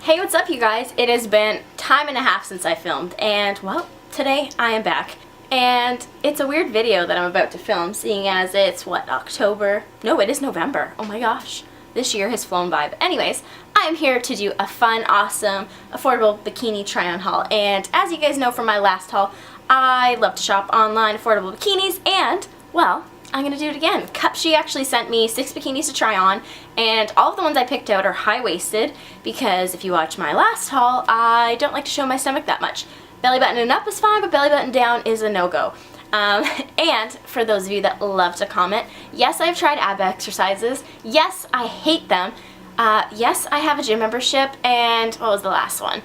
Hey, what's up you guys? It has been time and a half since I filmed, and well, today I am back. And it's a weird video that I'm about to film, seeing as it's, what, October? No, it is November. Oh my gosh. This year has flown by. But anyways, I am here to do a fun, awesome, affordable bikini try-on haul. And as you guys know from my last haul, I love to shop online affordable bikinis, and, well, I'm gonna do it again. Cupshe actually sent me 6 bikinis to try on, and all of the ones I picked out are high-waisted because if you watch my last haul, I don't like to show my stomach that much. Belly button up is fine, but belly button down is a no-go. And for those of you that love to comment, yes, I've tried ab exercises. Yes, I hate them. Yes, I have a gym membership, and what was the last one?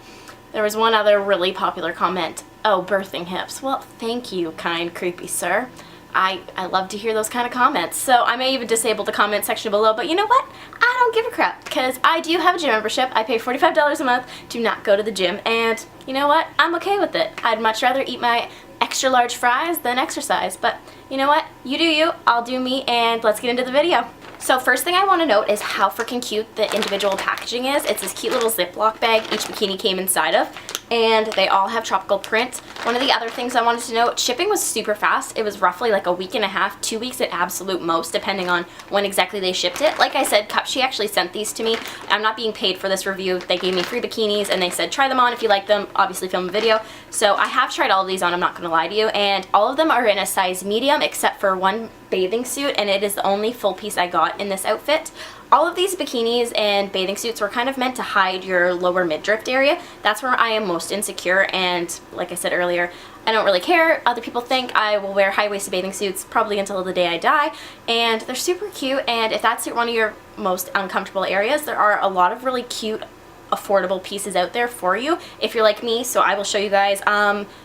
There was one other really popular comment. Oh, birthing hips. Well, thank you, kind, creepy sir. I love to hear those kind of comments, so I may even disable the comment section below, but you know what? I don't give a crap, because I do have a gym membership. I pay $45 a month to not go to the gym, and you know what? I'm okay with it. I'd much rather eat my extra large fries than exercise, but you know what? You do you, I'll do me, and let's get into the video. So first thing I want to note is how freaking cute the individual packaging is. It's this cute little Ziploc bag each bikini came inside of, and they all have tropical print. One of the other things I wanted to note, shipping was super fast. It was roughly like a week and a half, 2 weeks at absolute most, depending on when exactly they shipped it. Like I said, Cupshe actually sent these to me. I'm not being paid for this review. They gave me free bikinis, and they said try them on if you like them, obviously film a video. So I have tried all of these on, I'm not going to lie to you, and all of them are in a size medium except for one bathing suit, and it is the only full piece I got in this outfit. All of these bikinis and bathing suits were kind of meant to hide your lower midriff area. That's where I am most insecure, and like I said earlier, I don't really care. Other people think. I will wear high-waisted bathing suits probably until the day I die, and they're super cute, and if that's one of your most uncomfortable areas, there are a lot of really cute affordable pieces out there for you if you're like me, so I will show you guys.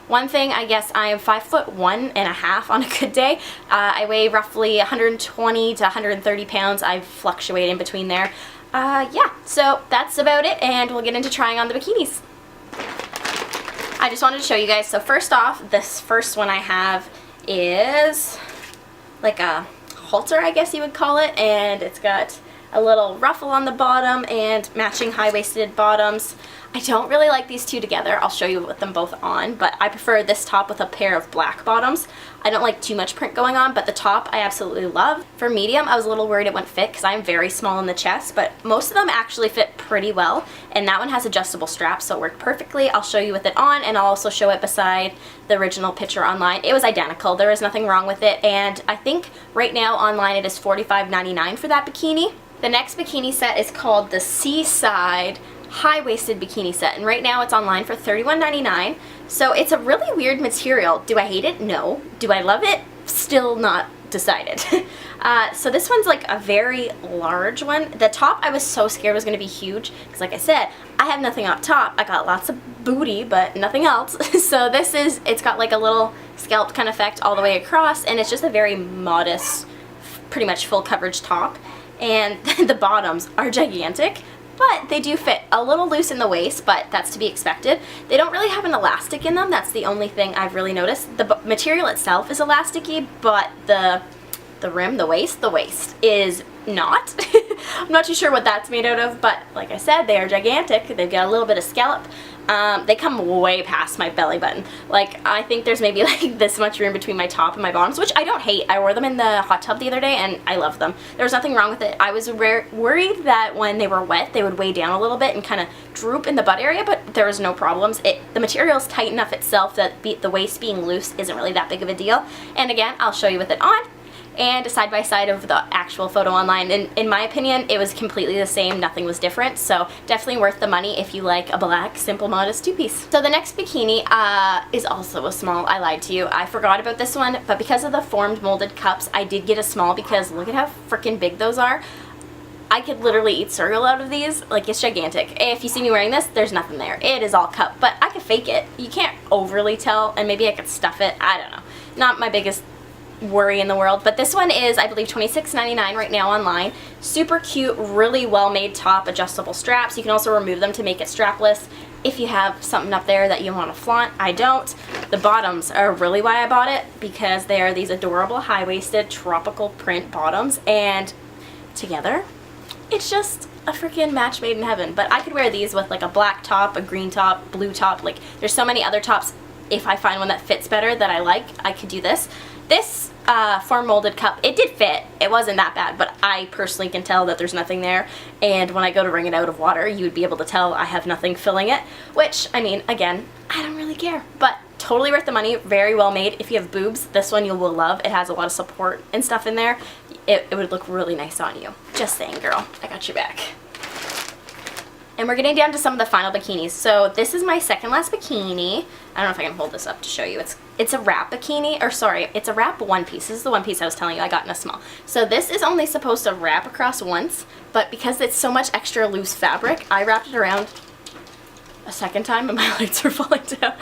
One thing, I guess I am 5'1.5" on a good day. I weigh roughly 120 to 130 pounds. I fluctuate in between there. Yeah, so that's about it, and we'll get into trying on the bikinis. I just wanted to show you guys. So first off, this first one I have is like a halter, I guess you would call it, and it's got a little ruffle on the bottom and matching high-waisted bottoms. I don't really like these two together. I'll show you with them both on, but I prefer this top with a pair of black bottoms. I don't like too much print going on, but the top I absolutely love. For medium, I was a little worried it wouldn't fit because I'm very small in the chest, but most of them actually fit pretty well, and that one has adjustable straps, so it worked perfectly. I'll show you with it on, and I'll also show it beside the original picture online. It was identical. There is nothing wrong with it, and I think right now online it is $45.99 for that bikini. The next bikini set is called the Seaside high-waisted bikini set, and right now it's online for $31.99. So it's a really weird material. Do I hate it? No. Do I love it? Still not decided. So this one's like a very large one. The top I was so scared was going to be huge because, like I said, I have nothing up top. I got lots of booty but nothing else. So this is, it's got like a little scalp kind of effect all the way across, and it's just a very modest, pretty much full coverage top. And the bottoms are gigantic, but they do fit. A little loose in the waist, but that's to be expected. They don't really have an elastic in them. That's the only thing I've really noticed. The material itself is elasticy, but the rim, the waist is not. I'm not too sure what that's made out of, but like I said, they are gigantic. They've got a little bit of scallop. They come way past my belly button. Like, I think there's maybe like this much room between my top and my bottoms, which I don't hate. I wore them in the hot tub the other day, and I love them. There was nothing wrong with it. I was worried that when they were wet, they would weigh down a little bit and kind of droop in the butt area, but there was no problems. The material is tight enough itself that the waist being loose isn't really that big of a deal. And again, I'll show you with it on, and a side-by-side of the actual photo online. And in my opinion, it was completely the same. Nothing was different. So definitely worth the money if you like a black, simple, modest two-piece. So the next bikini is also a small. I lied to you. I forgot about this one, but because of the formed molded cups, I did get a small because look at how freaking big those are. I could literally eat cereal out of these. Like, it's gigantic. If you see me wearing this, there's nothing there. It is all cup, but I could fake it. You can't overly tell, and maybe I could stuff it. I don't know. Not my biggest worry in the world, but this one is, I believe, $26.99 right now online. Super cute, really well made top, adjustable straps. You can also remove them to make it strapless if you have something up there that you want to flaunt. I don't. The bottoms are really why I bought it, because they are these adorable high-waisted tropical print bottoms, and together it's just a freaking match made in heaven. But I could wear these with like a black top, a green top, blue top. Like there's so many other tops. If I find one that fits better that I like, I could do this. This form molded cup, it did fit. It wasn't that bad, but I personally can tell that there's nothing there. And when I go to wring it out of water, you would be able to tell I have nothing filling it, which, I mean, again, I don't really care. But totally worth the money, very well made. If you have boobs, this one you will love. It has a lot of support and stuff in there. It would look really nice on you. Just saying, girl, I got your back. And we're getting down to some of the final bikinis. So this is my second last bikini. I don't know if I can hold this up to show you. It's a wrap bikini, or sorry, it's a wrap one piece. This is the one piece I was telling you I got in a small. So this is only supposed to wrap across once, but because it's so much extra loose fabric, I wrapped it around a second time, and my lights are falling down.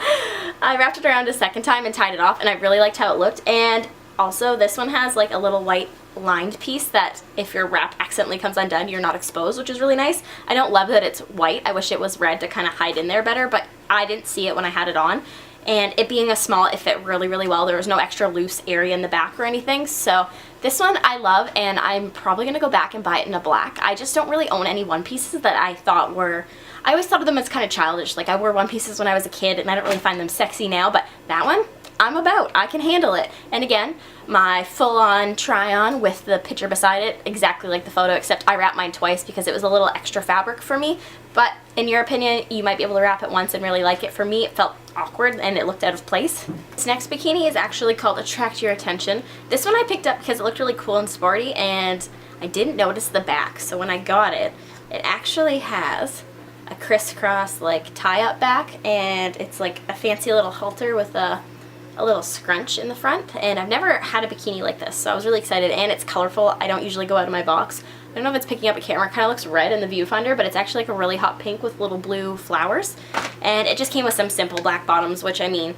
I wrapped it around a second time and tied it off, and I really liked how it looked. And also this one has like a little white lined piece that if your wrap accidentally comes undone, you're not exposed, which is really nice. I don't love that it's white. I wish it was red to kind of hide in there better, but I didn't see it when I had it on. And it being a small, it fit really, really well. There was no extra loose area in the back or anything. So this one I love, and I'm probably going to go back and buy it in a black. I just don't really own any one pieces that I thought were, I always thought of them as kind of childish. Like I wore one pieces when I was a kid, and I don't really find them sexy now, but that one, I'm about. I can handle it. And again, my full-on try-on with the picture beside it, exactly like the photo, except I wrapped mine twice because it was a little extra fabric for me. But in your opinion, you might be able to wrap it once and really like it. For me, it felt awkward and it looked out of place. This next bikini is actually called Attract Your Attention. This one I picked up because it looked really cool and sporty, and I didn't notice the back. So when I got it, it actually has a crisscross like tie-up back, and it's like a fancy little halter with a little scrunch in the front. And I've never had a bikini like this, so I was really excited. And it's colorful. I don't usually go out of my box. I don't know if it's picking up a camera. It kind of looks red in the viewfinder, but it's actually like a really hot pink with little blue flowers. And it just came with some simple black bottoms, which, I mean,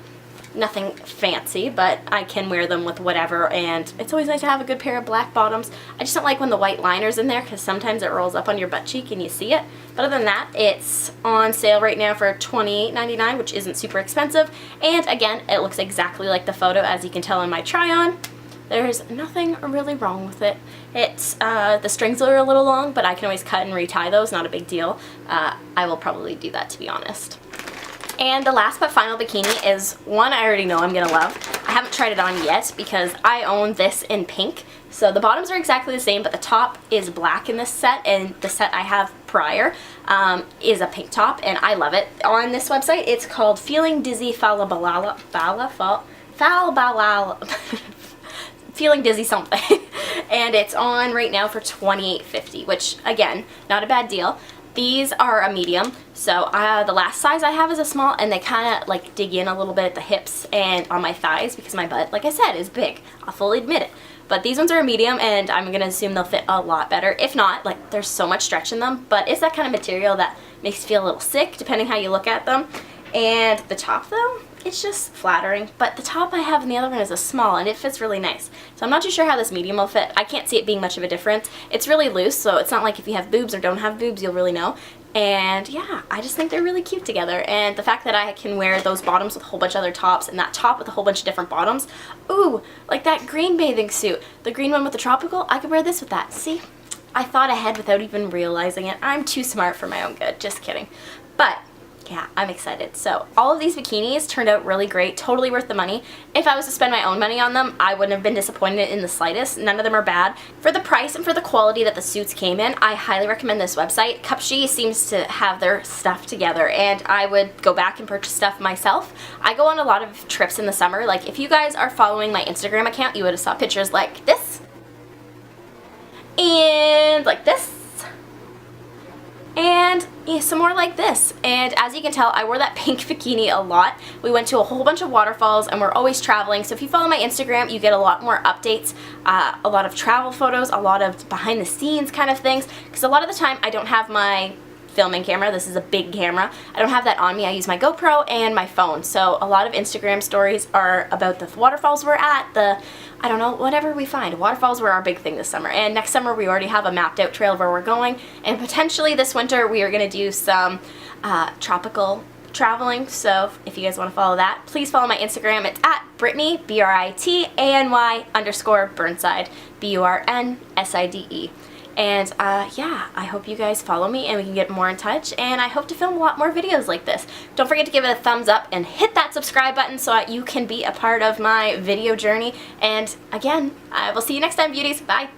nothing fancy, but I can wear them with whatever, and it's always nice to have a good pair of black bottoms. I just don't like when the white liner's in there because sometimes it rolls up on your butt cheek and you see it. But other than that, it's on sale right now for $28.99, which isn't super expensive. And again, it looks exactly like the photo, as you can tell in my try-on. There's nothing really wrong with it. It's the strings are a little long, but I can always cut and retie those, not a big deal. I will probably do that, to be honest. And the last but final bikini is one I already know I'm gonna love. I haven't tried it on yet because I own this in pink. So the bottoms are exactly the same, but the top is black in this set, and the set I have prior is a pink top, and I love it. On this website, it's called Feeling Dizzy Feeling Dizzy something. And it's on right now for $28.50, which, again, not a bad deal. These are a medium, so the last size I have is a small, and they kind of like dig in a little bit at the hips and on my thighs because my butt, like I said, is big. I'll fully admit it. But these ones are a medium, and I'm going to assume they'll fit a lot better. If not, like, there's so much stretch in them, but it's that kind of material that makes you feel a little sick depending how you look at them. And the top, though, it's just flattering. But the top I have in the other one is a small, and it fits really nice. So I'm not too sure how this medium will fit. I can't see it being much of a difference. It's really loose, so it's not like if you have boobs or don't have boobs, you'll really know. And yeah, I just think they're really cute together. And the fact that I can wear those bottoms with a whole bunch of other tops, and that top with a whole bunch of different bottoms. Ooh, like that green bathing suit. The green one with the tropical, I could wear this with that. See? I thought ahead without even realizing it. I'm too smart for my own good. Just kidding. But yeah, I'm excited. So all of these bikinis turned out really great, totally worth the money. If I was to spend my own money on them, I wouldn't have been disappointed in the slightest. None of them are bad. For the price and for the quality that the suits came in, I highly recommend this website. Cupshe seems to have their stuff together, and I would go back and purchase stuff myself. I go on a lot of trips in the summer. Like, if you guys are following my Instagram account, you would have saw pictures like this, and like this, and yeah, some more like this. And as you can tell, I wore that pink bikini a lot. We went to a whole bunch of waterfalls, and we're always traveling. So if you follow my Instagram, you get a lot more updates, a lot of travel photos, a lot of behind the scenes kind of things. Because a lot of the time, I don't have my filming camera. This is a big camera. I don't have that on me. I use my GoPro and my phone. So a lot of Instagram stories are about the waterfalls we're at, I don't know, whatever we find. Waterfalls were our big thing this summer. And next summer we already have a mapped out trail of where we're going. And potentially this winter we are going to do some tropical traveling. So if you guys want to follow that, please follow my Instagram. It's at Britany, Britany_Burnside, Burnside. And yeah, I hope you guys follow me and we can get more in touch, and I hope to film a lot more videos like this. Don't forget to give it a thumbs up and hit that subscribe button so that you can be a part of my video journey. And again, I will see you next time, beauties. Bye!